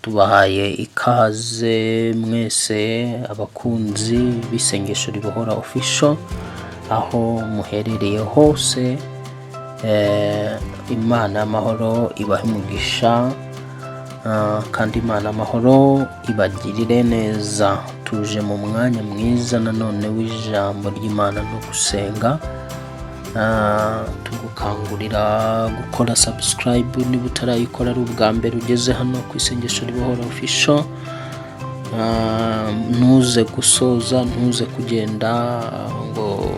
tubahaye ikaze mwese abakunzi b'isengesho ribohora official aho muherereye hose. Imana amahoro ibahe umugisha kandi Imana amahoro ibagirire neza. Tuje mu mwanya mwiza nanone w'ijambo ry'Imana no gusenga. Tugukangurira gukora subscribe niba utarayikora ari ubwa mbere ugeze hano ku isengesho ribohora official. Ntuze gusoza, ntuze kugenda ngo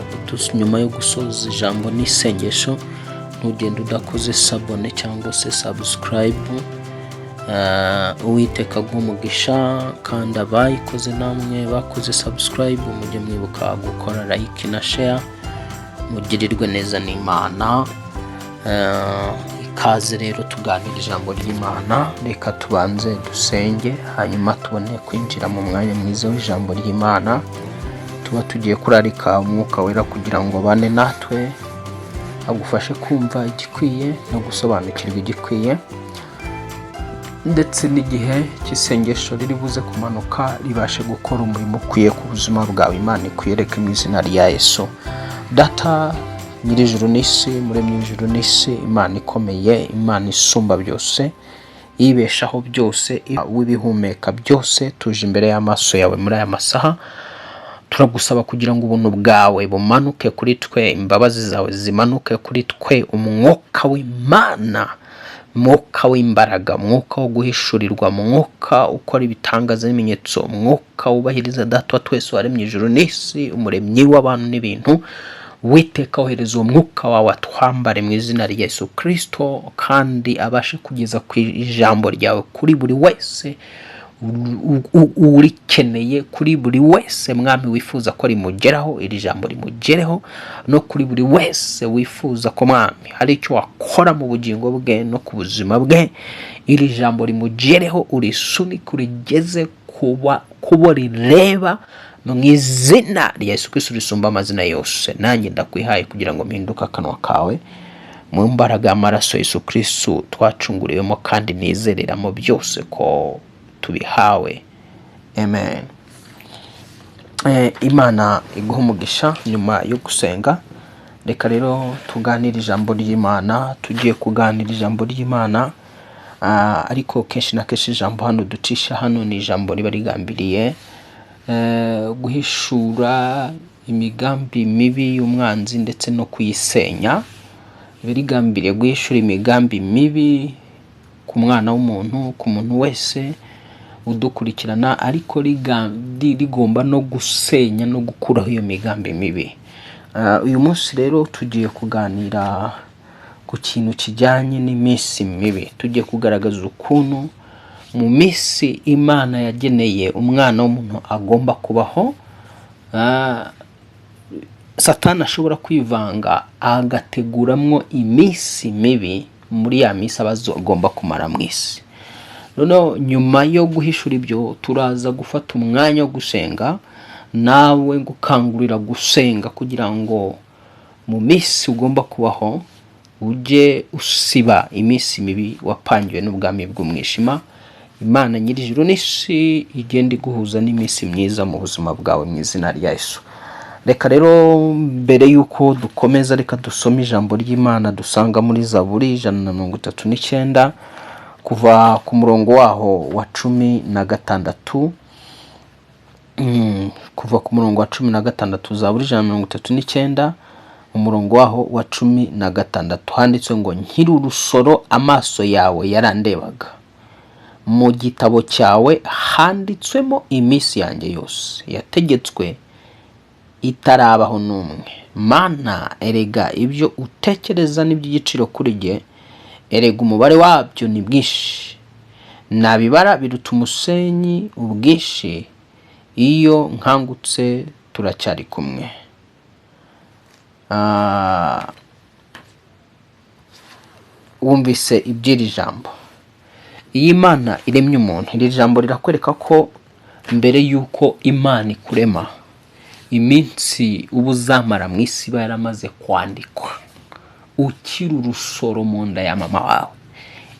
nyuma yo gusoza ijambo n'isengesho ntugende udakoze sabone cyangwa se subscribe. Uwiteka umugisha kandi abayikoze namwe bakoze subscribe mujye mwibuka gukora like na share. Mugirirwe neza n'Imana. Ikaze rero tuganira ijambo ry'Imana. Reka tubanze dusenge hanyuma tubone kwinjira mu mwanya mwiza w'ijambo ry'Imana. Tuba tugiye kurarika umwuka wera kugira ngo bane natwe agufashe kumva igikwiye no gusobanukirwa igikwiye, ndetse n'igihe cy'isengesho riri buze kumanuka ribashe gukora umurimo ukwiye ku buzima bwawe. Imana ikwiyereke mu izina rya Yesu. Data nyir'ijuru n'isi, muremye ijuru n'isi, Imana ikomeye, Imana isumba byose, ibeshaho byose, w'ibihumeka byose, tuje imbere y'amaso yawe muri aya masaha. Turagusaba kugira ngo ubuntu bwawe bumanuke kuri twe, imbabazi zawe zimanuke kuri twe, umwuka w'Imana, mwuka w'imbaraga, mwuka wo guhishurirwa, mwuka ukora ibitangaza n'ibimenyetso, mwuka wubahiriza Data wa twese waremye ijuru n'isi, umuremyi w'abantu n'ibintu. Witeka ohereza uwo mwuka wawe atwambare mu izina rya Yesu Kristo, kandi abashe kugeza ku ijambo ryawe kuri buri wese urikeneye, kuri buri wese Mwami wifuza ko rimugeraho, iri jambo rimugereho, no kuri buri wese wifuza ko Mwami hari icyo wakora mu bugingo bwe no ku buzima bwe, iri jambo rimugereho, urisunike urigeze kubo rireba no mu izina rya Yesu Kristo risumba amazina yose. Nanjye ndakwihaye kugira ngo mpinduke akanwa kawe mu mbaraga y'amaraso Yesu Kristo twacunguriwemo kandi nizereramo byose ko tubihawe. Amen. Imana iguha umugisha. Nyuma yo gusenga reka rero tuganire ijambo ry'Imana. Tugiye kuganira ijambo ry'Imana, ariko kenshi na kenshi ijambo hano ducisha hano ni ijambo riba rigambiriye guhishura imigambi mibi y'umwanzi ndetse no kuyisenya. Birigambiriye guhishura imigambi mibi ku mwana w'umuntu, ku muntu wese udukurikirana, ariko rigomba no gusenya no gukuraho iyo migambi mibi. Uyu munsi rero tugiye kuganira ku kintu kijyanye n'iminsi mibi. Tugiye kugaragaza ukuntu mu minsi Imana yageneye umwana w'umuntu agomba kubaho, Satani ashobora kwivanga agateguramwo iminsi mibi muri ya minsi abazogomba kumara mu isi. Noneho nyuma yo guhishura ibyo turaza gufata umwanya wo gusenga, nawe gukangurira gusenga kugira ngo mu minsi ugomba kubaho ujye usiba iminsi mibi wapangiwe n'ubwami bw'umwijima. Imana nyir'ijuru n'isi igenda iguhuza n'iminsi myiza mu buzima bwawe mu izina rya Yesu. Reka rero mbere yuko dukomeza reka dusome ijambo ry'Imana dusanga muri Zaburi 139 kuva ku murongo waho wa 16. Kuva ku murongo wa 16, Zaburi 139 umurongo waho wa 16 handitswe ngo nkiri urusoro amaso yawe yarandebaga, mu gitabo cyawe handitswemo iminsi yanjye yose yategetswe itarabaho n'umwe. Mana erega ibyo utekereza n'iby'igiciro kuri jye, erega umubare wabyo ni bwinshi, nabibara biruta umusenyi ubwinshi. Iyo nkangutse turacyari kumwe. Wumvise iby'iri jambo. Iyi Imana iremye umuntu, iri jambo rirakwereka ko mbere yuko Imana ikurema iminsi ubuzamara mu isi yaramaze kwandikwa ukiri urusoro mu nda ya mama wawe.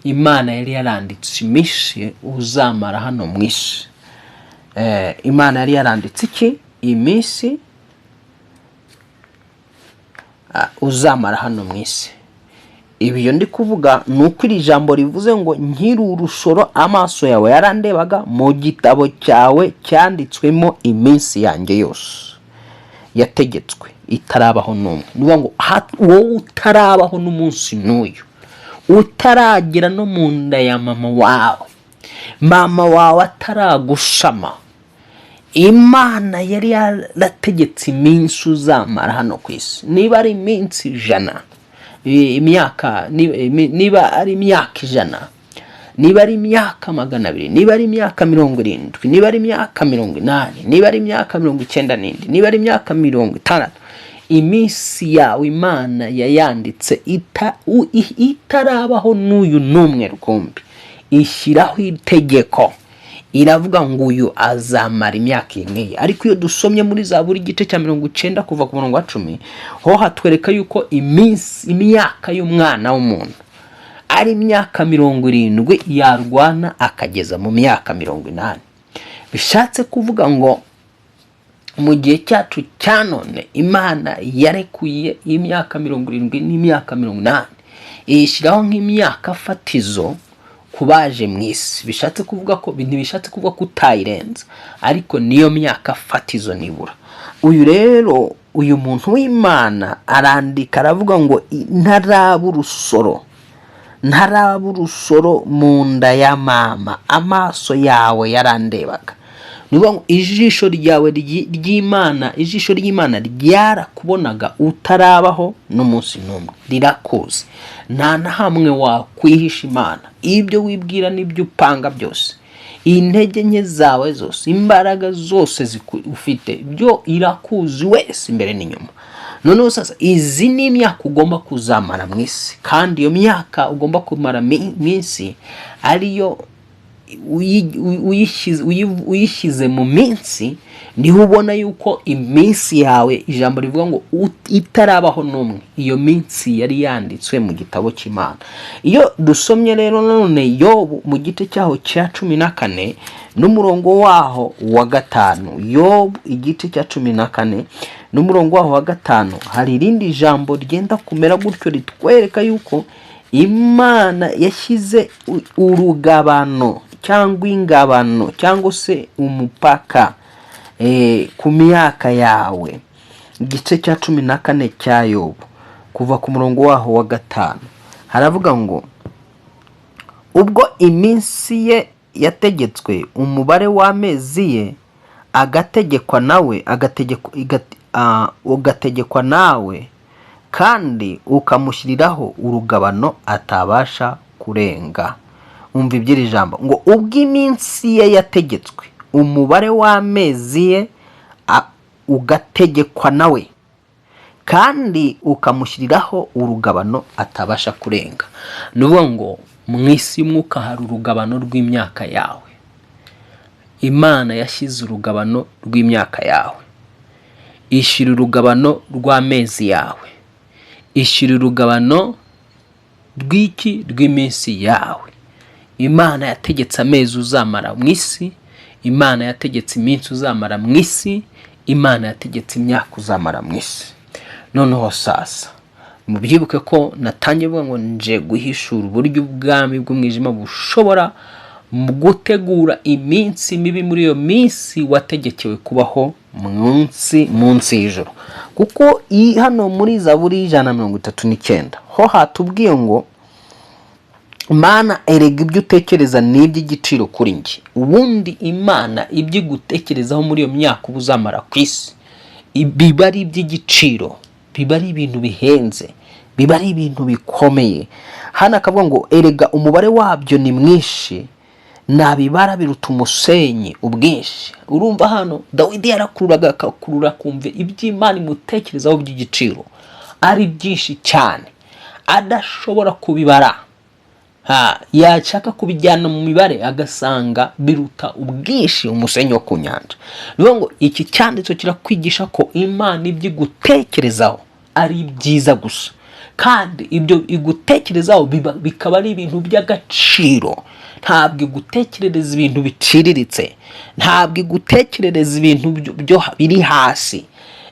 Imana yari yaranditse iminsi uzamara hano mu isi. Imana yari yaranditse iki? Iminsi uzamara hano mu isi. Ibyo ndi kuvuga nuko iri jambo rivuze ngo nkiri urusoro amaso yawe yarandebaga, mu gitabo cyawe cyanditswemo iminsi yanjye yose yategetswe itarabaho n'umwe. Niba ngo wowe utarabaho n'umunsi n'uyu, utaragera no mu nda ya mama wawe ataragushama, Imana yari yarategetse iminsi uzamara hano ku isi. Niba ari iminsi 100, imyaka niba ari imyaka 100, niba ari imyaka 200, niba ari imyaka 70, niba ari imyaka 80, niba ari imyaka 90, niba ari imyaka 60, iminsi yawe Imana yayanditse itarabaho n'uyu n'umwe rukumbi. Ishyiraho itegeko, iravuga ngo uyu azamara imyaka iyi. Ariko iyo dusomye muri Zaburi igice cya 90 kuva ku murongo wa 10, ho hatwereka yuko imyaka y'umwana w'umuntu ari imyaka 70 yarwana akageza mu myaka 80. Bishatse kuvuga ngo mu gihe cyacu cyanone Imana yarekuye imyaka 70 n'imyaka 80, ishyiraho nk'imyaka fatizo kubaje mu isi. Bishatse kuvuga ko ntibishatse kuvuga ko utayirenza, ariko niyo myaka fatizo nibura. Uyu rero, uyu muntu w'Imana arandika aravuga ngo ntaraba urusoro mu nda ya mama, amaso yawe yarandebaga. Niba ngo ijisho ryawe ry'Imana, ijisho ry'Imana ryarakubonaga utarabaho n'umunsi n'umwe, rirakuzi. Nta na hamwe wakwihisha Imana. Ibyo wibwira n'ibyo upanga byose, intege nke zawe zose, imbaraga zose ufite, byo irakuzi wese imbere n'inyuma. Noneho sasa izi ni imyaka ugomba kuzamara mu isi, kandi iyo myaka ugomba kumara mu isi ariyo uyishyize mu minsi, niho ubona yuko iminsi yawe, ijambo rivuga ngo itarabaho n'umwe, iyo minsi yari yanditswe mu gitabo cy'Imana. Iyo dusomye rero none Yobu mu gice cyaho cya 14 n'umurongo waho wa 5, Yobu igice cya 14 n'umurongo waho wa 5, hari irindi jambo ryenda kumera gutyo ritwereka yuko Imana yashyize urugabano cyangwa ingabano cyangwa se umupaka ku myaka yawe. Igice cya 14 cya Yobu kuva ku murongo waho wa 5 haravuga ngo ubwo iminsi ye yategetswe, umubare w'amezi ye ugategekwa nawe, kandi ukamushyiriraho urugabano atabasha kurenga. Umva iby'iri jambo ngo ubwo iminsi ye yategetswe, umubare w'amezi ye ugategekwa nawe, kandi ukamushyiriraho urugabano atabasha kurenga. Nuvuga ngo mu isi y'umwuka hari urugabano rw'imyaka yawe. Imana yashyize urugabano rw'imyaka yawe, ishyira urugabano rw'amezi yawe, ishyira urugabano rw'iminsi yawe. Imana yategetse amezi uzamara mu isi, Imana yategetse iminsi uzamara mu isi, Imana yategetse imyaka uzamara mu isi. Noneho sasa mubyibuke ko natangiye vuga ngo nje guhishura uburyo ubwami bw'umwijima bushobora gutegura iminsi mibi muri iyo minsi wategekewe kubaho munsi y'ijoro. Kuko hano muri Zaburi 139 ho hatubwiye ngo Imana erega ibyo utekereza ni iby'igiciro kuri njye. Ubundi Imana ibyo gutekerezaho muri iyo myaka ubuzamara ku isi biba ari iby'igiciro, biba ari ibintu bihenze, biba ari ibintu bikomeye. Hano akavuga ngo erega umubare wabyo ni mwinshi, nabibara biruta umusenyi ubwinshi. Urumva hano Dawidi yarakururaga akakurura kumve iby'Imana imutekerezaho by'igiciro ari byinshi cyane adashobora kubibara. Yashaka kubijyana mu mibare agasanga biruta ubwinshi umusenyi wo ku nyanja. Niyo ngo iki cyanditso kirakwigisha ko Imana ibyo gutekerezaho ari byiza gusa, kandi ibyo igutekerezaho bikaba ari ibintu by'agaciro. Ntabwo igutekerereza ibintu biciriritse, ntabwo igutekerereza ibintu biri hasi,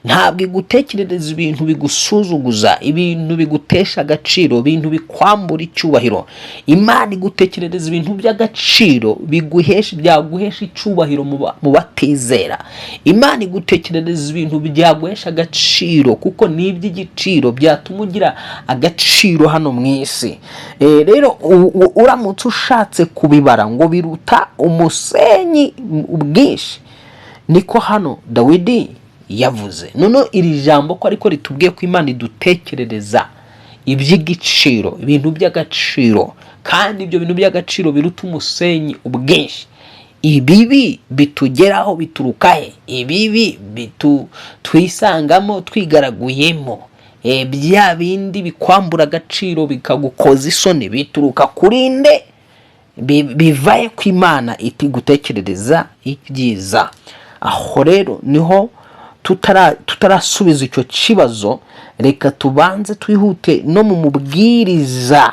ntabwo igutekerereza ibintu bigusuzuguza, ibintu bigutesha agaciro, ibintu bikwambura icyubahiro. Imana igutekerereza ibintu by'agaciro byaguhesha icyubahiro mu batizera. Imana igutekerereza ibintu byaguhesha agaciro kuko ni iby'igiciro, byatuma ugira agaciro hano mu isi. Rero uramutse ushatse kubibara ngo biruta umusenyi ubwinshi, niko hano Dawidi yavuze. None iri jambo ko ariko ritubwiye ko Imana idutekerereza iby'igiciro, ibintu by'agaciro, kandi ibyo bintu by'agaciro biruta umusenyi ubwinshi. Ibibi bitugeraho bituruka he? Ibibi twisangamo twigaraguyemo, bya bindi bikwambura agaciro bikagukoza isoni bituruka kuri nde? Bivaye ku Imana itigutekerereza ibyiza. Aho rero niho tutarasubiza icyo kibazo. Reka tubanze twihute no mu mubwiriza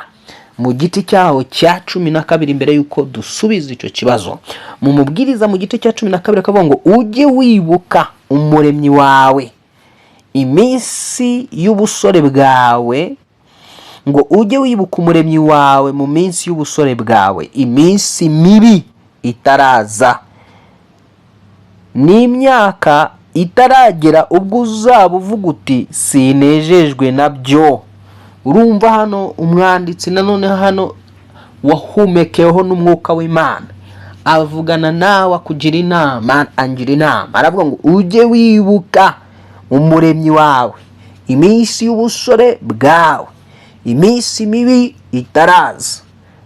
mu giti cyaho cya 12 mbere yuko dusubiza icyo kibazo. Mu mubwiriza mu giti cya 12 akavuga ngo ujye wibuka umuremyi wawe iminsi y'ubusore bwawe, ngo ujye wibuka umuremyi wawe mu minsi y'ubusore bwawe, iminsi mibi itaraza n'imyaka itaragera ubwo uzaba uvuga uti sinejejwe nabyo. Urumva hano umwanditsi nanone hano wahumekeho n'umwuka w'Imana avugana nawe akugira inama, angira inama, aravuga ngo ujye wibuka umuremyi wawe iminsi y'ubusore bwawe, iminsi mibi itaraza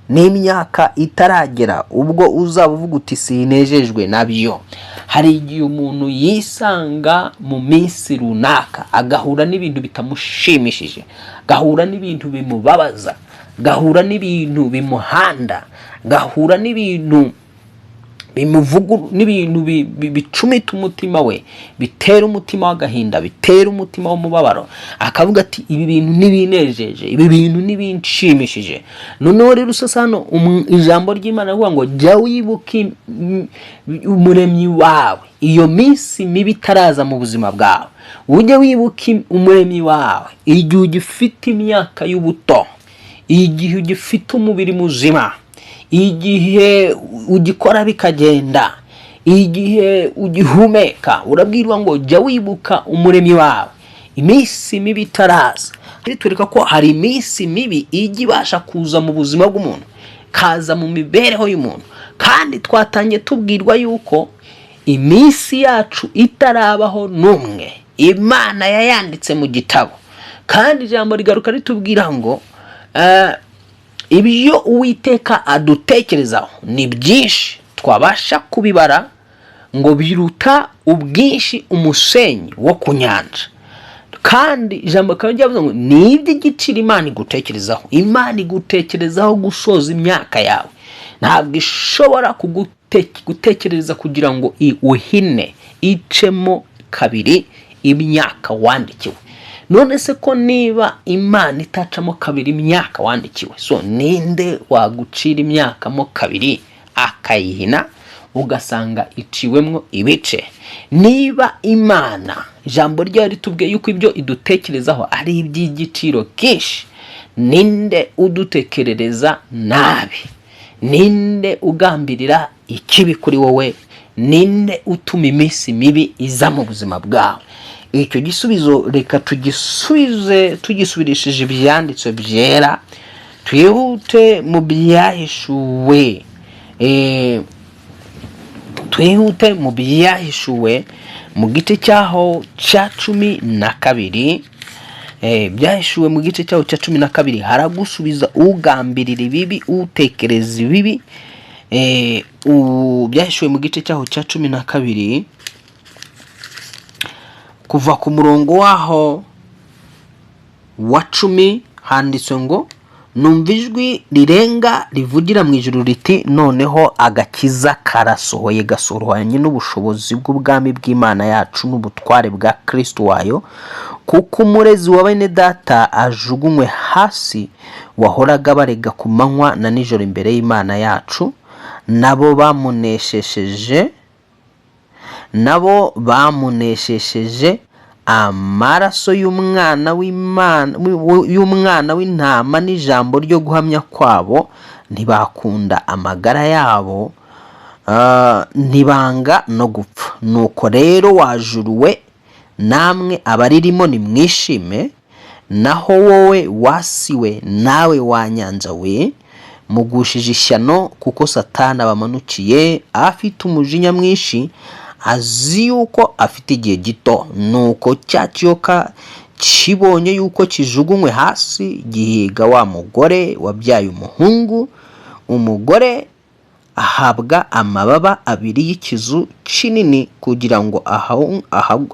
n'imyaka itaragera ubwo uzaba uvuga uti sinejejwe nabyo. Hari igihe umuntu yisanga mu minsi runaka agahura n'ibintu bitamushimishije, gahura n'ibintu bimubabaza, gahura n'ibintu bimuhanda, gahura n'ibintu bimuvugu, n'ibintu bicumita umutima we, bitera umutima w'agahinda, bitera umutima w'umubabaro, akavuga ati ibi bintu nibinejeje, ibi bintu nibinshimishije. Noneho rero usasano ijambo ry'Imana rivuga ngo jya wibuka umuremyi wawe iyo minsi mibi itaraza mu buzima bwawe. Ujye wibuka umuremyi wawe igihe ugifite imyaka y'ubuto, igihe ugifite umubiri muzima, igihe ugikora bikagenda, igihe ugihumeka. Urabwirwa ngo jya wibuka umuremyi wawe iminsi mibi itaraza. Twereka ko hari iminsi mibi ijya ibasha kuza mu buzima bw'umuntu, kaza mu mibereho y'umuntu, kandi twatangiye tubwirwa yuko iminsi yacu itarabaho n'umwe Imana yayanditse mu gitabo. Kandi ijambo rigaruka ritubwira ngo ibyo Uwiteka adutekerezaho ni byinshi twabasha kubibara, ngo biruta ubwinshi umusenyi wo ku nyanja. Kandi ijambo kandi ryavuze ngo ni iby'igiciro Imana igutekerezaho. Imana igutekerezaho gusoza imyaka yawe. Ntabwo ishobora gutekereza kugira ngo uhine icemo kabiri imyaka wandikiwe. None se ko niba Imana itacamo kabiri imyaka wandikiwe, so ninde wagucira imyaka mo kabiri akayihina ugasanga iciwemwo ibice? Niba Imana ijambo ryayo ritubwiye yuko ibyo idutekerezaho ari iby'igiciro kenshi, ninde udutekerereza nabi? Ninde ugambirira ikibi kuri wowe? Ninde utuma iminsi mibi iza mu buzima bwawe? Icyo gisubizo reka tugisubirishije ibyanditswe byera. Twihute mu byahishuwe, twihute mu byahishuwe mu gice cyaho cya 12. Byahishuwe mu gice cyaho cya 12 haragusubiza ugambirira ibibi, utekereza ibibi. Byahishuwe mu gice cyaho cya 12 kuva ku murongo waho wa 10 handitswe ngo numva ijwi rirenga rivugira mu ijuru riti noneho agakiza karasohoye, gasohoranye n'ubushobozi bw'ubwami bw'Imana yacu n'ubutware bwa Kristo wayo, kuko umurezi wa bene data ajugunywe hasi wahoraga barega ku manywa na nijoro imbere y'Imana yacu, nabo bamuneshesheje amaraso y'umwana w'intama n'ijambo ryo guhamya kwabo, ntibakunda amagara yabo, ntibanga no gupfa. Nuko rero wajuruwe, namwe abaririmo nimwishime, naho wowe wasiwe nawe wanyanja we, mugushije ishyano, kuko Satani abamanukiye afite umujinya mwinshi, azi yuko afite igihe gito. Nuko cya kiyoka kibonye yuko kijugunywe hasi, gihiga wa mugore wabyaye umuhungu. Umugore ahabwa amababa abiri y'ikizu kinini, kugira ngo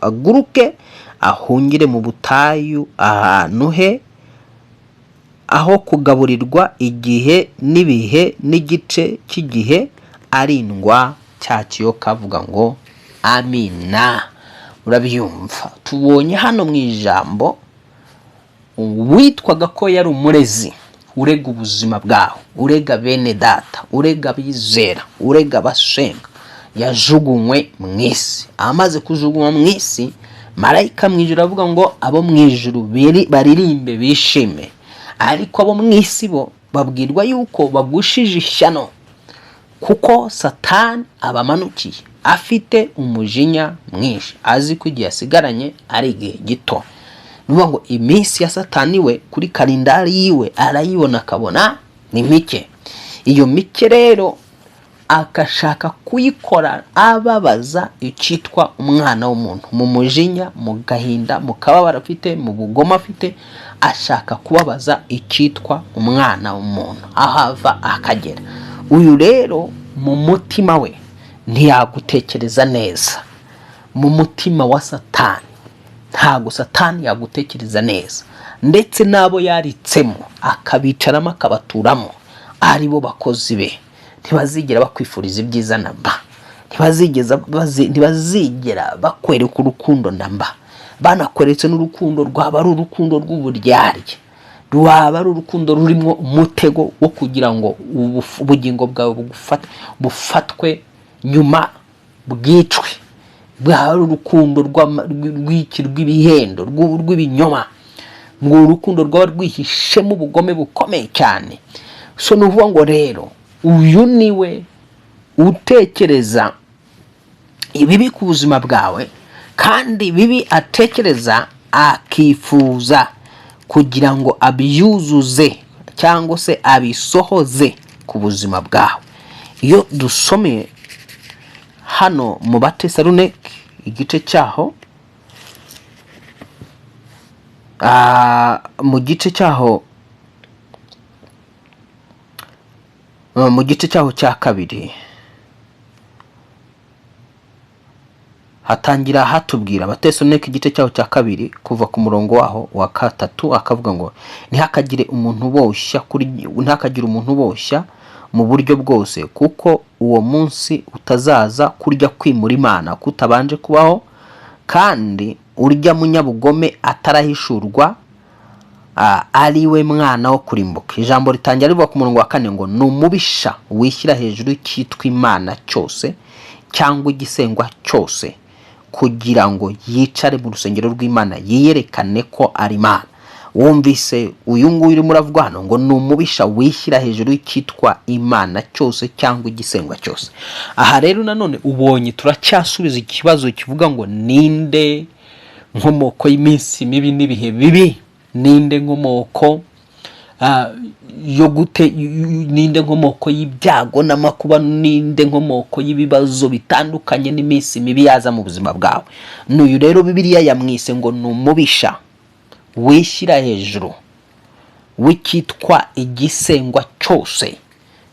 aguruke ahungire mu butayu, ahantu he aho kugaburirwa igihe n'ibihe n'igice cy'igihe, arindwa cya kiyoka. Avuga ngo amina. Urabyumva? Tubonye hano mu ijambo witwaga ko yari umurezi, urega ubuzima bwawe, urega bene data, urega bizera, urega abasenga, yajugunywe mu isi. Amaze kujugunywa mu isi, marayika mu ijuru avuga ngo abo mu ijuru baririmbe bishime, ariko abo mu isi bo babwirwa yuko bagushije ishyano, kuko Satani abamanukiye afite umujinya mwinshi, azi ko igihe asigaranye ari igihe gito. Nuvuga ngo iminsi ya Satani we kuri kalendari yiwe arayibona, akabona ni mike. Iyo mike rero akashaka kuyikora ababaza icyitwa umwana w'umuntu, mu mujinya, mu gahinda, mu kababaro afite, mu bugoma afite, ashaka kubabaza icyitwa umwana w'umuntu ahava akagera. Uyu rero mu mutima we ntiyagutekereza neza. Mu mutima wa Satani ntago Satani yagutekereza neza, ndetse nabo yaritsemo akabicaramo akabaturamo, ari bo bakozi be, ntibazigera bakwifuriza ibyiza namba, ntibazigera bakwereka urukundo namba. Banakweretse n'urukundo rwaba ari urukundo rw'uburyarya, rwaba ari urukundo rurimo umutego wo kugira ngo ubugingo bwawe bufatwe nyuma bwicwe. Bwaba ari urukundo rw'ibihendo, rw'ibinyoma, ngo urukundo rwaba rwihishemo ubugome bukomeye cyane. So nuvuga ngo rero uyu niwe utekereza ibibi ku buzima bwawe, kandi bibi atekereza akifuza kugira ngo abyuzuze cyangwa se abisohoze ku buzima bwawe. Iyo dusomeye hano mu Batesalonike igice cyaho, mu gice cyaho cya kabiri, hatangira hatubwira Abatesalonike igice cyaho cya kabiri kuva ku murongo waho wa 3, akavuga ngo ntihakagire umuntu boshya mu buryo bwose, kuko uwo munsi utazaza kurya kwimura Imana kutabanje kubaho, kandi urya munyabugome atarahishurwa ari we mwana wo kurimbuka. Ijambo ritangira rivuga ku murongo wa 4 ngo numubisha wishyira hejuru cyitwa Imana cyose cyangwa igisengwa cyose, kugira ngo yicare mu rusengero rw'Imana yiyerekane ko ari Imana. Wumvise uyu nguyu urimo uravuga hano ngo numubisha wishyira hejuru cyitwa Imana cyose cyangwa igisengwa cyose. Aha rero nanone ubonye turacyasubiza ikibazo kivuga ngo ninde nkomoko y'iminsi mibi n'ibihe bibi, ninde nkomoko ninde nkomoko y'ibyago n'amakuba, ninde nkomoko y'ibibazo bitandukanye n'iminsi mibi yaza mu buzima bwawe. N'uyu rero Bibiliya yamwise ngo numubisha wishyira hejuru w'icyitwa igisengwa cyose.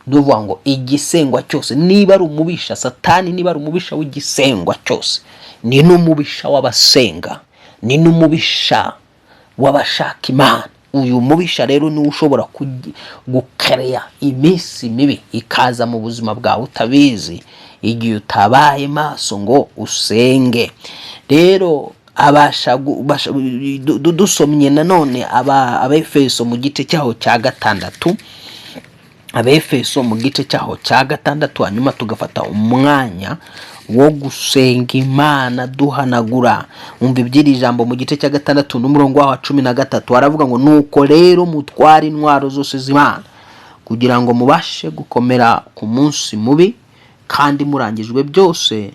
Nuvuga ngo igisengwa cyose, niba ari umubisha Satani, niba ari umubisha w'igisengwa cyose, ni n'umubisha w'abasenga, ni n'umubisha w'abashaka Imana. Uyu mubisha rero ni ushobora gukereya iminsi mibi ikaza mu buzima bwawe utabizi, igihe utabaye maso ngo usenge. Rero dusomye nanone Abefeso mu gice cyaho cya gatandatu, Abefeso mu gice cyaho cya gatandatu, hanyuma tugafata umwanya wo gusenga Imana duhanagura. Umva iby'iri jambo mu gice cya gatandatu n'umurongo wa 13 haravuga ngo nuko rero mutware intwaro zose z'Imana kugira ngo mubashe gukomera ku munsi mubi, kandi murangijwe byose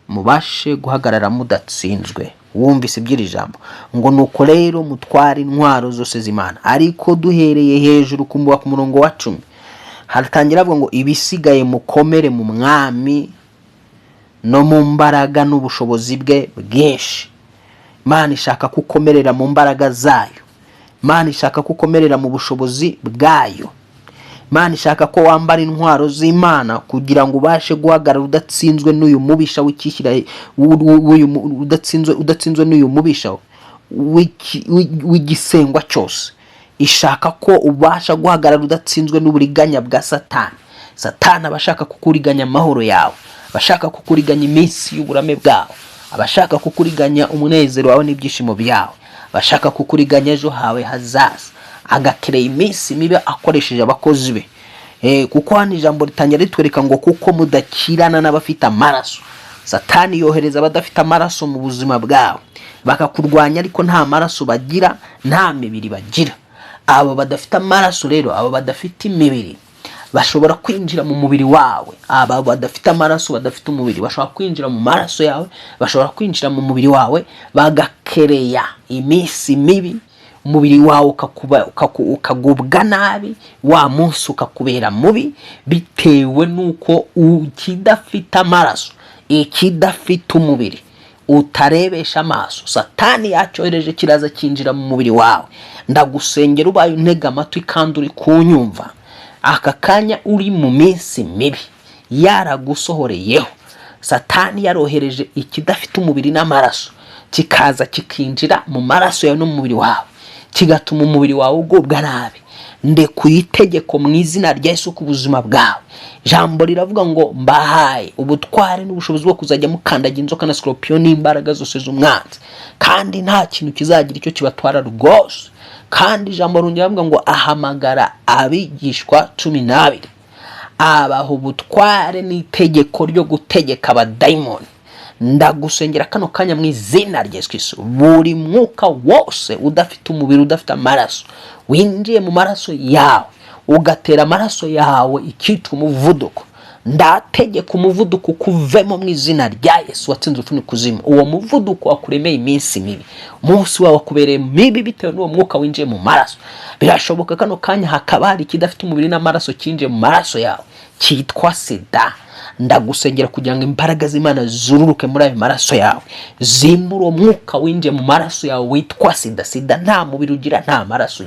mubashe guhagarara mudatsinzwe. Wumvise iby'iri jambo ngo nuko rero mutware intwaro zose z'Imana, ariko duhereye hejuru ku murongo wa 10 haratangira avuga ngo ibisigaye mukomere mu mwami no mu mbaraga n'ubushobozi bwe bwinshi. Imana ishaka kukomerera mu mbaraga zayo, Imana ishaka kukomerera mu bushobozi bwayo, Imana ishaka ko wambara intwaro z'Imana kugira ngo ubashe guhagarara udatsinzwe n'uyu mubisha w'ikishyira udatsinzwe n'uyu mubisha w'igisengwa cyose. Ishaka ko ubasha guhagarara udatsinzwe n'uburiganya bwa Satani abashaka kukuriganya amahoro yawe, abashaka kukuriganya iminsi y'uburame bwawe, abashaka kukuriganya umunezero wawe n'ibyishimo byawe, abashaka kukuriganya ejo hawe hazaza, agakereye iminsi mibi akoresheje abakozi be. Kuko hano ijambo ritangira ritwereka ngo kuko mudakirana n'abafite amaraso. Satani yohereza abadafite amaraso mu buzima bwawe bakakurwanya, ariko nta maraso bagira, nta mibiri bagira. Abo badafite amaraso rero, abo badafite imibiri bashobora kwinjira mu mubiri wawe. Aba badafite amaraso, badafite umubiri, bashobora kwinjira mu maraso yawe, bashobora kwinjira mu mubiri wawe bagakereya iminsi mibi, umubiri wawe ukagubwa nabi, wa munsi ukakubera mubi, bitewe nuko ukidafite amaraso, ikidafite umubiri, utarebesha amaso. Satani yacyohereje kiraza kinjira mu mubiri wawe. Ndagusengera ubaye untega amatwi kandi uri kunyumva, aka kanya uri mu minsi mibi yaragusohoreyeho. Satani yarohereje ikidafite umubiri n'amaraso, kikaza kikinjira mu maraso yawe no mu mubiri wawe, kigatuma umubiri wawe ugubwa nabi. Ndekuye itegeko mu izina rya Yesu ku buzima bwawe. Jambo riravuga ngo mbahaye ubutware n'ubushobozi bwo kuzajya mukandagira inzoka na scorpion n'imbaraga zose z'umwanzi, kandi nta kintu kizagira icyo kibatwara rwose. Kandi jambo riravuga ngo ahamagara abigishwa 12 abaho ubutware n'itegeko ryo gutegeka abadayimoni. Ndagusengera kano kanya mu izina rya Yesu Kristo, buri mwuka wose udafite umubiri, udafite amaraso, winjiye mu maraso yawe ugatera amaraso yawe ikitwa umuvuduko, ndategeka umuvuduko kuvemo mu izina rya Yesu watsinze urupfu n'ikuzimu. Uwo muvuduko wakuremeye iminsi mibi, umunsi wawe wakubereye mibi bitewe n'uwo mwuka winjiye mu maraso. Birashoboka kano kanya hakaba hari ikidafite umubiri n'amaraso kinjiye mu maraso yawe, cyitwa sida. Ndagusengera kugira ngo imbaraga z'Imana zururuke muri ayo maraso yawe, zimbura uwo mwuka winjiye mu maraso yawe witwa sida. Sida nta mubiri ugira, nta maraso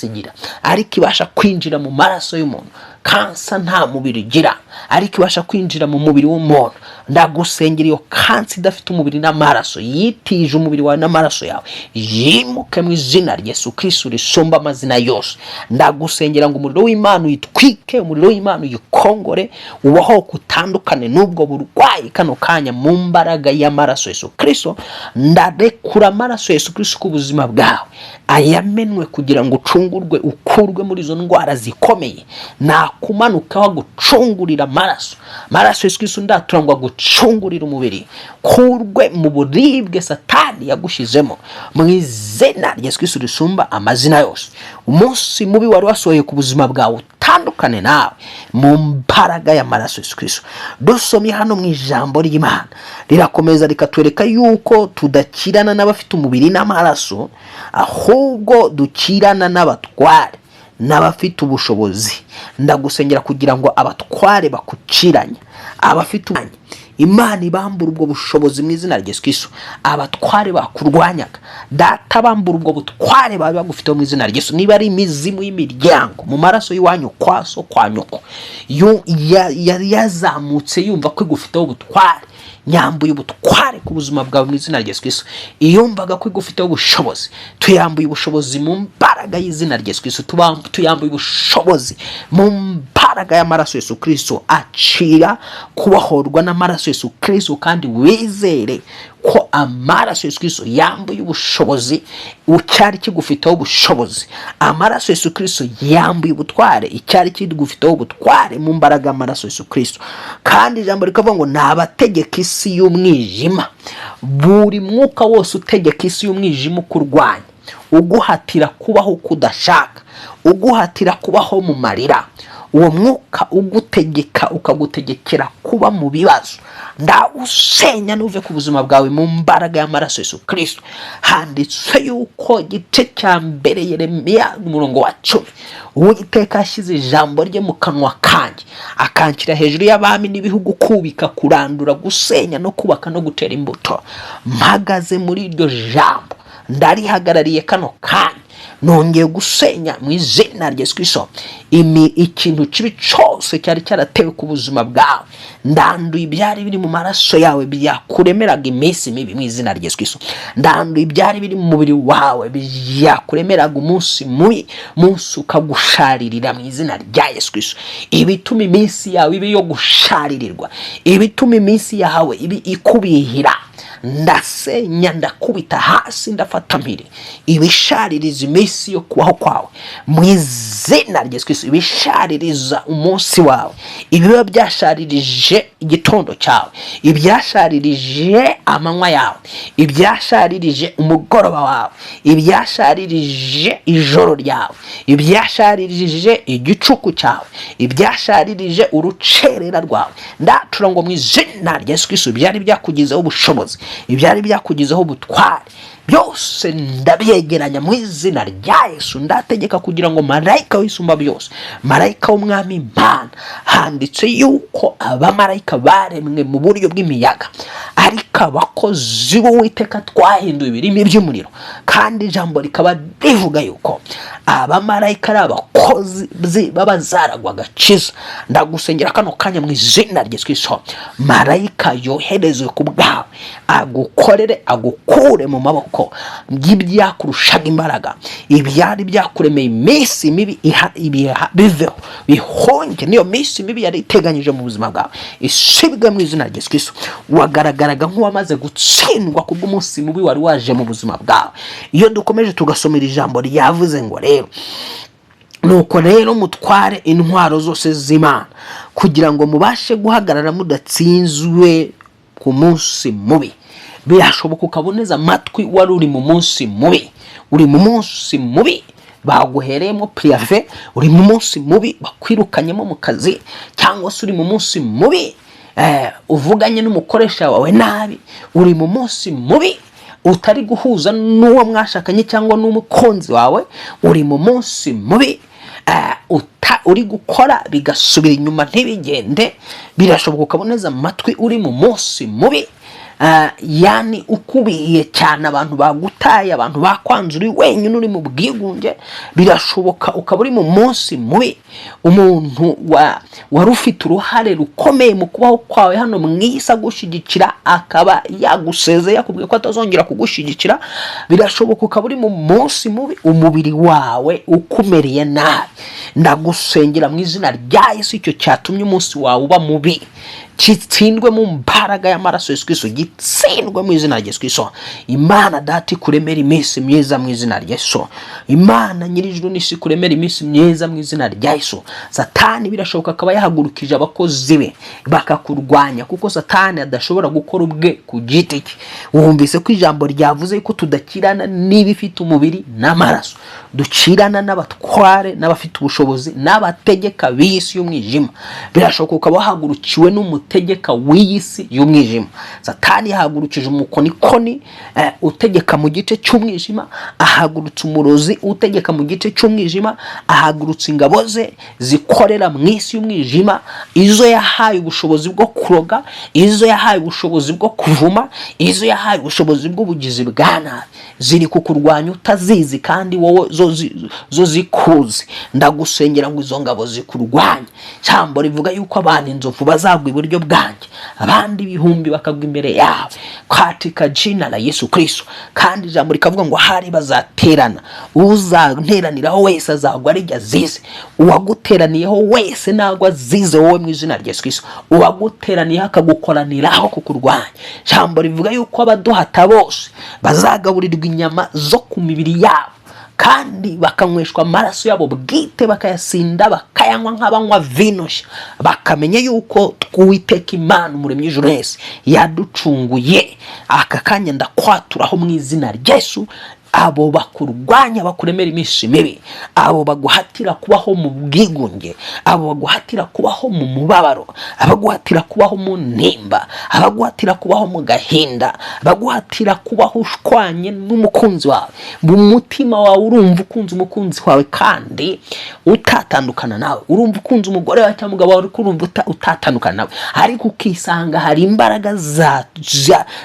igira, ariko ibasha kwinjira mu maraso y'umuntu. Kansa nta mubiri igira, ariko ibasha kwinjira mu mubiri w'umuntu. Ndagusengera iyo kansa idafite umubiri n'amaraso, yitije umubiri wawe n'amaraso yawe, yimuke mu izina rya Yesu Kristo risumba amazina yose. Ndagusengera ngo umuriro w'Imana uyitwike, umuriro w'Imana uyikongore, ubaho kutandukane n'ubwo burwayi kano kanya mu mbaraga y'amaraso Yesu Kristo. Ndarekura amaraso Yesu Kristo ku buzima bwawe, ayamenwe kugira ngo ucungurwe, ukurwe muri izo ndwara zikomeye. Nakumanukaho gucungurira amaraso Yesu Kristo, ndaturangwa gucungurira umubiri, kurwe mu buribwe Satani yagushizemo mu izina rya Yesu Kristo risumba amazina yose. Umunsi mubi wari wasohoye ku buzima bwawe utandukane nawe mu mbaraga y'amaraso Yesu Kristo. Dusomye hano mu ijambo ry'Imana rirakomeza rikatwereka yuko tudakirana n'abafite umubiri n'amaraso, ahubwo dukirana n'abatware n'abafite ubushobozi. Ndagusengera kugira ngo abatware bakuciranya, abafite Imana ibambura ubwo bushobozi mu izina rya Yesu Kristo. Abatware bakurwanyaga, data bambura ubwo butware babe bagufite mu izina rya Yesu. Niba ari imizimu y'imiryango mu maraso y'iwanyu kwaso kwa nyoko yazamutse yumva ko igufiteho ubutware, nyambuye ubutware ku buzima bwawe mu izina rya Yesu Kristo. Iyumvaga ko igufiteho ubushobozi, tuyambuye ubushobozi mu mbaraga y'izina rya Yesu Kristo. Tuyambuye ubushobozi mu mbaraga y'amaraso Yesu Kristo. Acira kubahorwa n'amaraso amaraso Yesu Kristo kandi wizere ko amaraso Yesu Kristo yambuye ubushobozi ucyari kigufiteho ubushobozi. Amaraso Yesu Kristo yambuye ubutware icyari kigufiteho ubutware mu mbaraga amaraso Yesu Kristo. Kandi ijambo rikavuga ngo nabategeka isi y'umwijima. Buri mwuka wose utegeka isi y'umwijima kurwanya, uguhatira kubaho kudashaka, uguhatira kubaho mu marira, uwo mwuka ugutegeka ukagutegekera kuba mu bibazo, ndawusenya nuve ku buzima bwawe mu mbaraga y'amaraso Yesu Kristo. Handitswe yuko igice cya mbere Yeremiya umurongo wa 10, Uwiteka ashyize ijambo rye mu kanwa kanjye, akanshyira hejuru y'abami n'ibihugu kubika, kurandura, gusenya no kubaka no gutera imbuto. Mpagaze muri iryo jambo, ndarihagarariye kano kanya, nongeye gusenya mu izina rya Yesu Kristo ikintu kibi cyose cyari cyaratewe ku buzima bwawe. Ndanduye ibyari biri mu maraso yawe byakuremeraga iminsi mibi mu izina rya Yesu Kristo. Ndanduye ibyari biri mu mubiri wawe byakuremeraga umunsi mubi, munsi ukagusharirira mu izina rya Yesu Kristo. Ibituma iminsi yawe ibi yo gusharirirwa, ibituma iminsi yawe ibi ikubihira, ndasenya, ndakubita hasi, ndafata mpiri ibishaririza iminsi yo kubaho kwawe mu izina rya Yesu Kristo. Ibishaririza umunsi wawe, ibiba byasharirije igitondo cyawe, ibyasharirije amanywa yawe, ibyasharirije umugoroba wawe, ibyasharirije ijoro ryawe, ibyasharirije igicuku cyawe, ibyasharirije urucerera rwawe, ndatura ngo mu izina rya Yesu Kristo byari byakugizeho ubushobozi, ibyari byakugizeho ubutware, byose ndabyegeranya mu izina rya Yesu. Ndategeka kugira ngo marayika w'isumba byose, marayika w'umwami Imana, handitse yuko abamarayika baremwe mu buryo bw'imiyaga, ariko abakozi b'Uwiteka twahinduye ibirimi by'umuriro. Kandi ijambo rikaba rivuga yuko abamarayika ari abakozi babazaragwa agakiza. Ndagusengera kano kanya mu izina rya Yesu Kristo, marayika yoherezwe ku bwawe, agukorere, agukure mu maboko y'ibyakurushaga imbaraga, ibyari byakuremeye iminsi mibi biveho, bihonge. Niyo minsi mibi yari iteganyije mu buzima bwawe isibwe mu izina rya Yesu Kristo. Wagaragaraga nk'uwamaze gutsindwa kubw'umunsi mubi wari waje mu buzima bwawe. Iyo dukomeje tugasomera ijambo ryavuze ngo rero, nuko rero mutware intwaro zose z'Imana kugira ngo mubashe guhagarara mudatsinzwe ku munsi mubi. Birashoboka ukaboneza amatwi wari uri mu munsi mubi, uri mu munsi mubi baguhereyemo priave, uri mu munsi mubi bakwirukanyemo mu kazi, cyangwa se uri mu munsi mubi uvuganye n'umukoresha wawe nabi, uri mu munsi mubi utari guhuza n'uwo mwashakanye cyangwa n'umukunzi wawe, uri mu munsi mubi uri gukora bigasubira inyuma ntibigende. Birashoboka ukaboneza amatwi uri mu munsi mubi, yani ukubiye cyane, abantu bagutaye, abantu bakwanze, uri wenyine uri mu bwigunge. Birashoboka ukaba uri mu munsi mubi, umuntu wari ufite uruhare rukomeye mu kubaho kwawe hano mu isi agushyigikira akaba yaguseze, yakubwiye ko atazongera kugushyigikira. Birashoboka ukaba uri mu munsi mubi, umubiri wawe ukumereye nabi. Ndagusengera mu izina rya Yesu, icyo cyatumye umunsi wawe uba mubi gitsindwe mu mbaraga y'amaraso Yesu Kristo, gitsindwe mu izina rya Yesu Kristo. Imana data kuremera iminsi myiza mu izina rya Yesu. Imana nyirijuru n'isi kuremera iminsi myiza mu izina rya Yesu. Satani birashoboka akaba yahagurukije abakozi be bakakurwanya, kuko Satani adashobora gukora ubwe ku giti cye. Wumvise ko ijambo ryavuze ko tudakirana n'ibifite umubiri n'amaraso, dukirana n'abatware, n'abafite ubushobozi, n'abategeka b'isi y'umwijima. Birashoboka ukaba wahagurukiwe n'umutegeka w'isi y'umwijima. Satani yahagurukije umukonikoni utegeka mu gice cy'umwijima, ahagurutse umurozi utegeka mu gice cy'umwijima, ahagurutse ingabo ze zikorera mu isi y'umwijima, izo yahaye ubushobozi bwo kuroga, izo yahaye ubushobozi bwo kuvuma, izo yahaye ubushobozi bw'ubugizi bwa nabi. Ziri kukurwanya utazizi kandi wowe zo zikuzi. Ndagusengera ngo izo ngabo zikurwanye. Cyambo rivuga yuko abantu inzovu bazagwa iburyo iburyo bwanjye, abandi ibihumbi bakagwa imbere yawe katika jina la Yesu Kristo. Kandi ijambo rikavuga ngo hari bazaterana, uzanteraniraho wese azagwa ari azize, uwaguteraniyeho wese nagwa azize wowe mu izina rya Yesu Kristo, uwaguteraniye akagukoraniraho kukurwanya. Ijambo rivuga yuko abaduhata bose bazagaburirwa inyama zo ku mibiri yabo, kandi bakanyweshwa amaraso yabo bwite, bakayasinda bakayanywa nk'abanywa vino, bakamenya yuko Uwiteka Imana umuremyi w'ijuru n'isi yaducunguye. Aka kanya ndakwaturaho mu izina rya Yesu abo bakurwanya, bakuremera iminsi mibi, abo baguhatira kubaho mu bwigunge, abo baguhatira kubaho mu mubabaro, abaguhatira kubaho mu nimba, abaguhatira kubaho mu gahinda, baguhatira kubaho ushwanye n'umukunzi wawe, mu mutima wawe urumva ukunze umukunzi wawe kandi utatandukana nawe, urumva ukunze umugore wawe cyangwa umugabo wawe urumva utatandukana nawe, ariko ukisanga hari imbaraga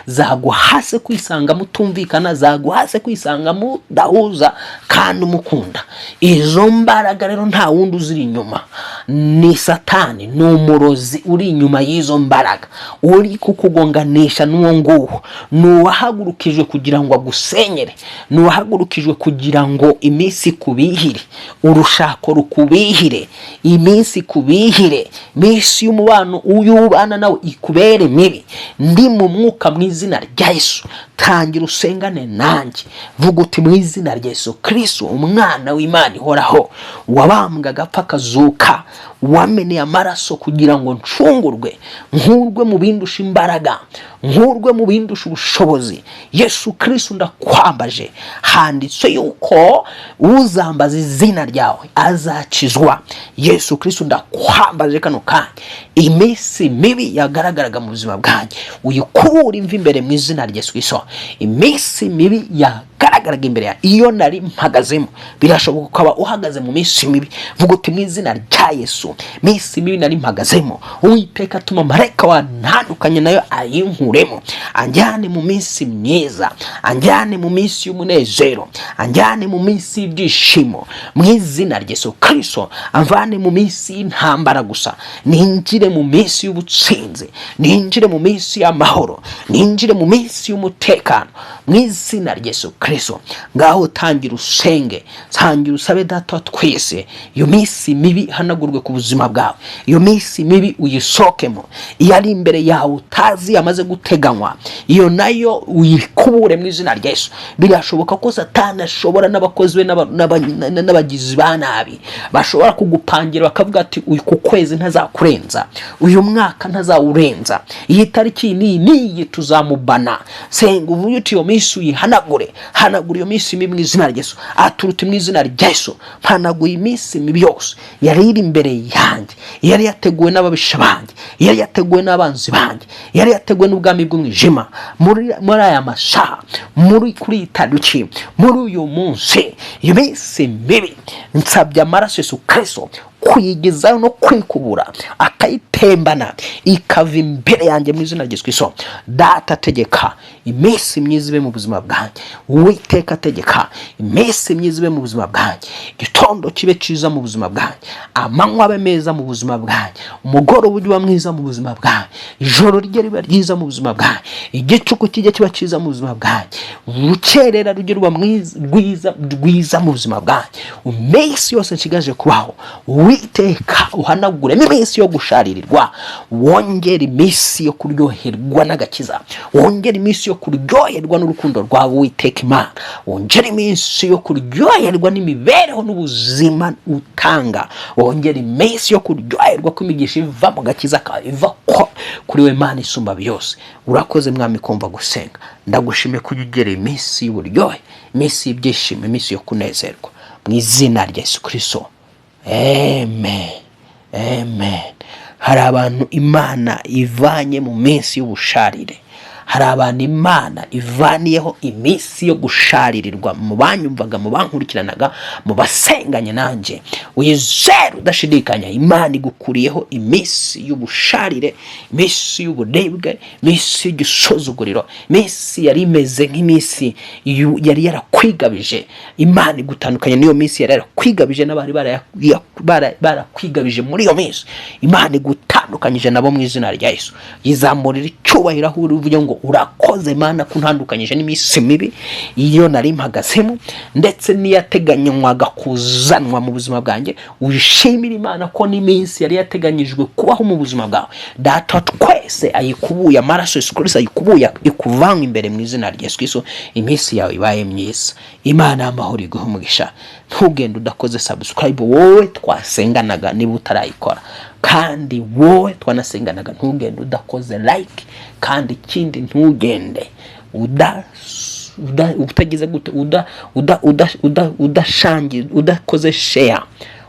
zaguhase kwisanga mutumvikana, zaguhase kwisanga mudahuza kandi umukunda. Izo mbaraga rero nta wundi uziri inyuma, ni Satani, ni umurozi uri inyuma y'izo mbaraga, uri kukugonganisha n'uwo nguwo. Nuwahagurukijwe kugira ngo agusenyere, nuwahagurukijwe kugira ngo iminsi kubihire, urushako rukubihire, iminsi kubihire, iminsi y'umubano uyubana nawe ikubere mibi. Ndi mu mwuka mu izina rya Yesu, tangira usengane nanjye, vuga uti mu izina rya Yesu Kristo umwana w'Imana ihoraho, wabambwa agapfa akazuka, wameneye amaraso kugira ngo ncungurwe, nkurwe mu bindusha imbaraga, nkurwe mu bindusha ubushobozi. Yesu Kristo ndakwambaje, handitse yuko uzambaza izina ryawe azakizwa. Yesu Kristo ndakwambaje kano kanya, iminsi mibi yagaragaraga mu buzima bwanjye uyikura imva imbere mu izina rya Yesu Kristo. Iminsi mibi yagaragaraga imbere ya iyo nari mpagazemo, birashoboka ukaba uhagaze mu minsi mibi, vuga uti mu izina rya Yesu minsi mibi nari mpagazemo, Uwiteka atuma marayika wantandukanye nayo ayinkuremo, anjyane mu minsi myiza, anjyane mu minsi y'umunezero, anjyane mu minsi y'ibyishimo mu izina rya Yesu Kristo. Amvane mu minsi y'intambara gusa, ninjire mu minsi y'ubutsinzi, ninjire mu minsi y'amahoro, ninjire mu minsi y'umutekano mu izina rya Yesu Kristo. Ngaho tangira usenge, tangira usabe Data wa twese, iyo minsi mibi hanagurwe ku buzima bwawe, iyo minsi mibi uyisokemo, iyo ari imbere yawe utazi amaze guteganywa, iyo nayo uyikubure mu izina rya Yesu. Birashoboka ko Satani ashobora n'abakozi be n'abagizi ba nabi bashobora kugupangira bakavuga ati uyu ku kwezi ntazakurenza, uyu mwaka ntazawurenza, iyi tariki niyi tuzamubana. Senga uvuye uti iyo minsi uyihanagure, hanagura iyo minsi mibi mu izina rya Yesu. Aturuti mu izina rya Yesu, hanaguye iminsi mibi yose yari iri imbere yanjye, yari yateguwe n'ababisha banjye, yari yateguwe n'abanzi banjye, yari yateguwe n'ubwami bw'umwijima. Muri aya masaha, kuri iyi tariki, muri uyu munsi, iyo minsi mibi nsabye amaraso Yesu Kristo kuyigezayo no kwikubura, akayitembana ikava imbere yanjye mu izina rya Yesu Kristo. Data tegeka iminsi myiza ibe mu buzima bwanjye, Uwiteka tegeka iminsi myiza ibe mu buzima bwanjye, igitondo kibe cyiza mu buzima bwanjye, amanywa abe meza mu buzima bwanjye, umugoroba ujye uba mwiza mu buzima bwanjye, ijoro rye ribe ryiza mu buzima bwanjye, igicuku kijye kiba cyiza mu buzima bwanjye, urukerera rujye ruba rwiza mu buzima bwanjye. Iminsi yose nsigaje kubaho, Uwiteka uhanagure iminsi yo gusharirirwa, wongera iminsi yo kuryoherwa n'agakiza, wongera iminsi yo kuryoherwa n'urukundo rwawe Uwiteka Imana, wongera iminsi yo kuryoherwa n'imibereho n'ubuzima utanga, wongera iminsi yo kuryoherwa kw'imigisha iva mu gakiza kawe, iva kuri we Mana isumba byose. Urakoze Mwami kumva gusenga, ndagushimiye ko ugera iminsi y'uburyohe, iminsi y'ibyishimo, iminsi yo kunezerwa mu izina rya Yesu Kristo. Amen. Amen. Hari abantu Imana ivanye mu minsi y'ubusharire, hari abantu Imana ivaniyeho iminsi yo gusharirirwa, mu banyumvaga, mu bankurikiranaga, mu basenganye nanjye, wizere udashidikanya, Imana igukuriyeho iminsi y'ubusharire, iminsi y'uburebwe, iminsi y'igisuzuguriro, iminsi yari imeze nk'iminsi yari yarakwigabije. Imana igutandukanya n'iyo minsi yari yarakwigabije n'abari barakwigabije muri iyo minsi. Imana igutandukanyije nabo mu izina rya Yesu. Yizamurira icyubahiro aho uri, uvuge ngo urakoze Mana ko ntandukanyije n'iminsi mibi iyo nari mpagazemo ndetse niyateganywaga kuzanwa mu buzima bwanjye. Wishimira Imana ko n'iminsi yari yateganyijwe kubaho mu buzima bwawe. Data twese ayikubuye, amaraso Yesu Kristo ayikubuye, ikuvanga imbere mu izina rya Yesu Kristo. Iminsi yawe ibaye myiza. Imana y'amahoro iguhe umugisha. Ntugende udakoze subscribe, wowe twasenganaga niba utarayikora, kandi wowe twanasenganaga ntugende udakoze like, kandi ikindi ntugende utagize gute udakoze share,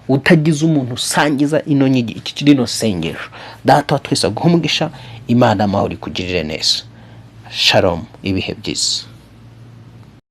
utagize umuntu usangiza ino nyigi iki kino sengesho. Data twese aguhe umugisha. Imana amahoro ikugirire neza. Shalom, ibihe byiza.